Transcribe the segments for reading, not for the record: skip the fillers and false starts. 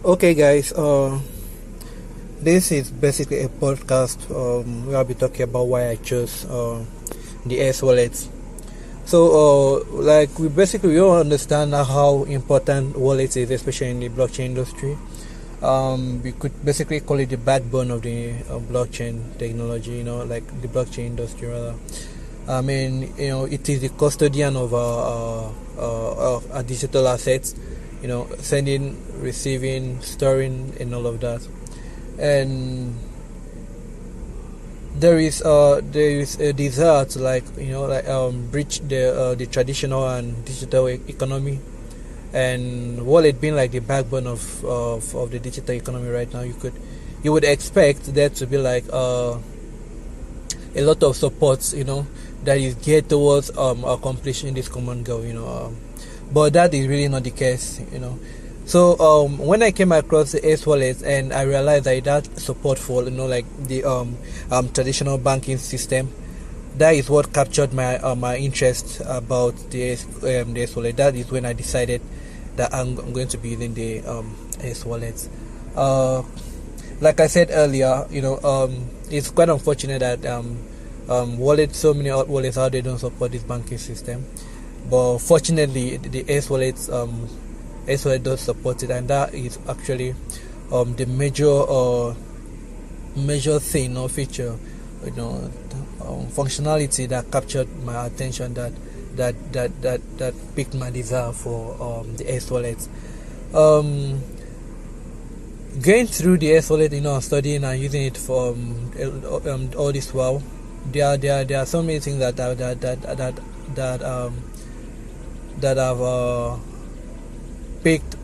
Okay, guys. This is basically a podcast where I'll be talking about why I chose the S wallets. So, we all understand how important wallets is, especially in the blockchain industry. We could basically call it the backbone of the blockchain technology. Like the blockchain industry, rather. I mean, it is the custodian of our digital assets. Sending, receiving, storing, and all of that. And there is a desire to bridge the traditional and digital economy, and wallet being like the backbone of the digital economy right now. You would expect there to be like a lot of support, that is geared towards accomplishing this common goal, but that is really not the case. So when I came across the S wallet, and I realized that support for like the traditional banking system, that is what captured my interest about the S wallet. That is when I decided that I'm going to be using the S wallet. Like I said earlier, it's quite unfortunate that so many wallets out there don't support this banking system. But fortunately, the S wallet does support it, and that is actually the major thing or feature, functionality that captured my attention, that piqued my desire for the S wallet. Going through the S wallet, studying and using it for all this while, there are so many things that have picked,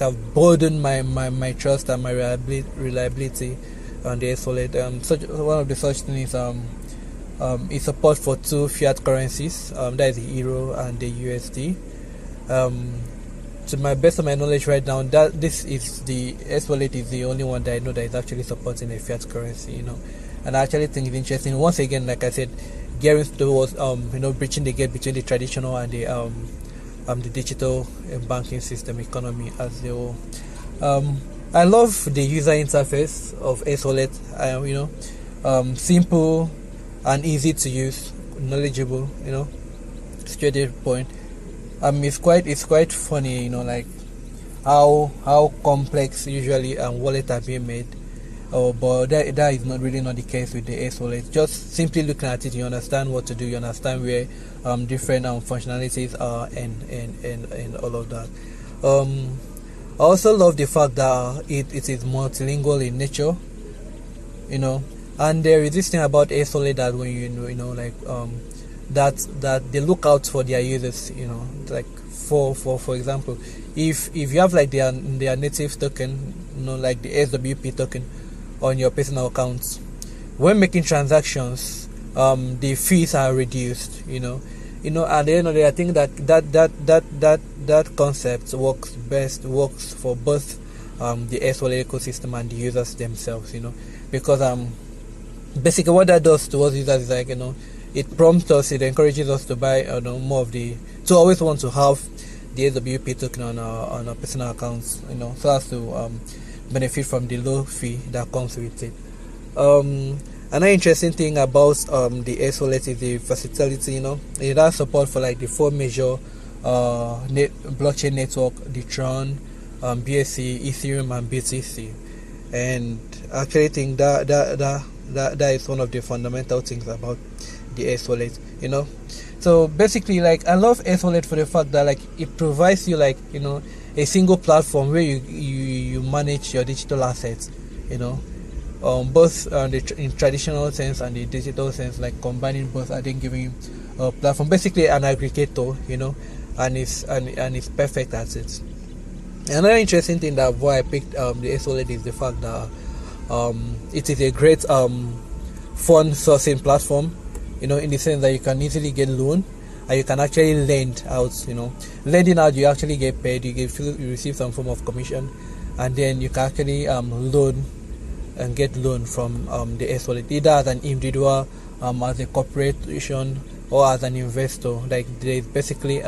I've broadened my trust and my reliability on the S wallet. One of the such things is support for two fiat currencies, that is the euro and the USD. To my best of my knowledge right now, that this is the S wallet is the only one that I know that is actually supporting a fiat currency. And I actually think it's interesting. Once again, like I said, gearing towards bridging the gap between the traditional and the digital banking system economy as a whole. I love the user interface of S wallet. Simple and easy to use, knowledgeable. Straight to the point. It's quite funny. Like how complex usually wallet are being made. But that is not the case with the S wallet. Just simply looking at it, you understand what to do. You understand where different functionalities are, and all of that. I also love the fact that it is multilingual in nature. And there is this thing about S wallet that when that they look out for their users. Like for example, if you have like their native token, like the SWP token on your personal accounts, when making transactions, the fees are reduced. At the end of the day, I think that concept works for both the S wallet ecosystem and the users themselves. Because basically what that does to us users is it prompts us, it encourages us to buy more of to always want to have the SWP token on our personal accounts, so as to benefit from the low fee that comes with it. Another interesting thing about the S wallet is the versatility. It has support for like the four major blockchain network: the Tron, BSC, Ethereum, and BTC. And I actually think that is one of the fundamental things about the S wallet. So basically, like, I love S wallet for the fact that it provides you a single platform where you manage your digital assets, both in traditional sense and the digital sense, like combining both. I think giving you a platform, basically an aggregator, and it's perfect at it. Another interesting thing that why I picked the S wallet is the fact that it is a great fund sourcing platform, in the sense that you can easily get loan, and you can actually lend out. Lending out, you actually get paid, you receive some form of commission, and then you can actually loan and get loan from the S wallet, either as an individual, as a corporation, or as an investor. Like, there is basically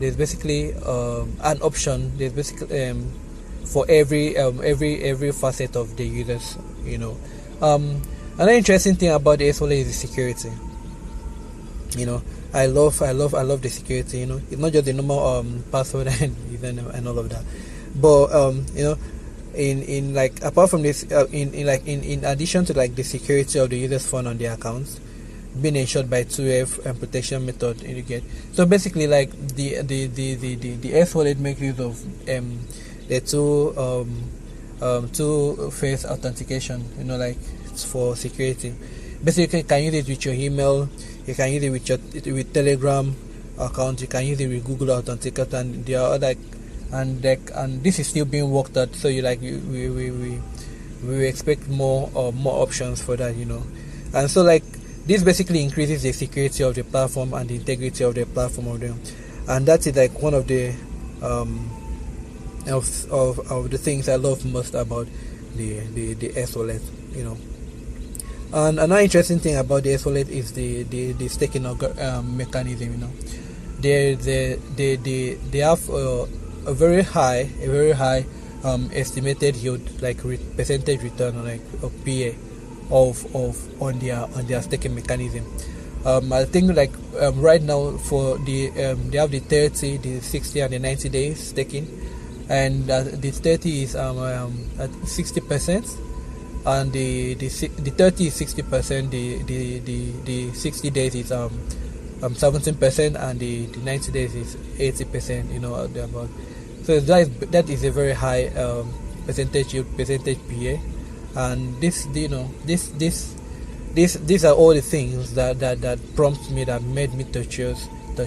there's basically an option. There's basically for every facet of the users. Another interesting thing about the SLA is the security. I love the security. It's not just the normal password and all of that, but in like, apart from this, in addition to like the security of the user's phone on their accounts being ensured by 2F and protection method, you get. So basically, like the S wallet makes use of the two-phase authentication. Like, it's for security. Basically, you can use it with your email. You can use it with Telegram account. You can use it with Google Authenticator, and they are like, and this is still being worked out. So we expect more options for that, and so like this basically increases the security of the platform and the integrity of the platform of them, and that is like one of the of the things I love most about the S wallet, And another interesting thing about the S wallet is the staking mechanism. They have a very high estimated yield, like percentage return, like of PA on their staking mechanism. I think like right now for they have the 30, the 60, and the 90 days staking, and the 30 is at 60%, and the 30 is 60%, the 60 days is 17%, and the 90 days is 80%. About. So that is a very high percentage PA, and these are all the things that prompt me, that made me to choose the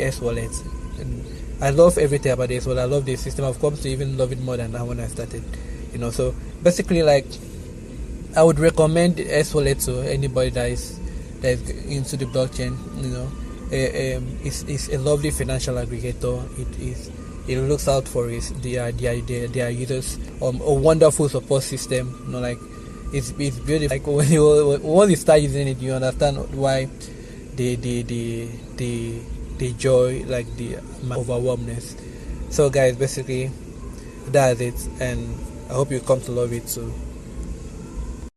S wallet. And I love everything about the S wallet. I love the system. I've come to even love it more than when I started. So basically, like, I would recommend the S wallet to anybody that is into the blockchain. It's a lovely financial aggregator. It looks out for their users. A wonderful support system. Like, it's beautiful. Like, once you start using it, you understand why the joy, like the overwhelmness. So guys, basically that's it, and I hope you come to love it too.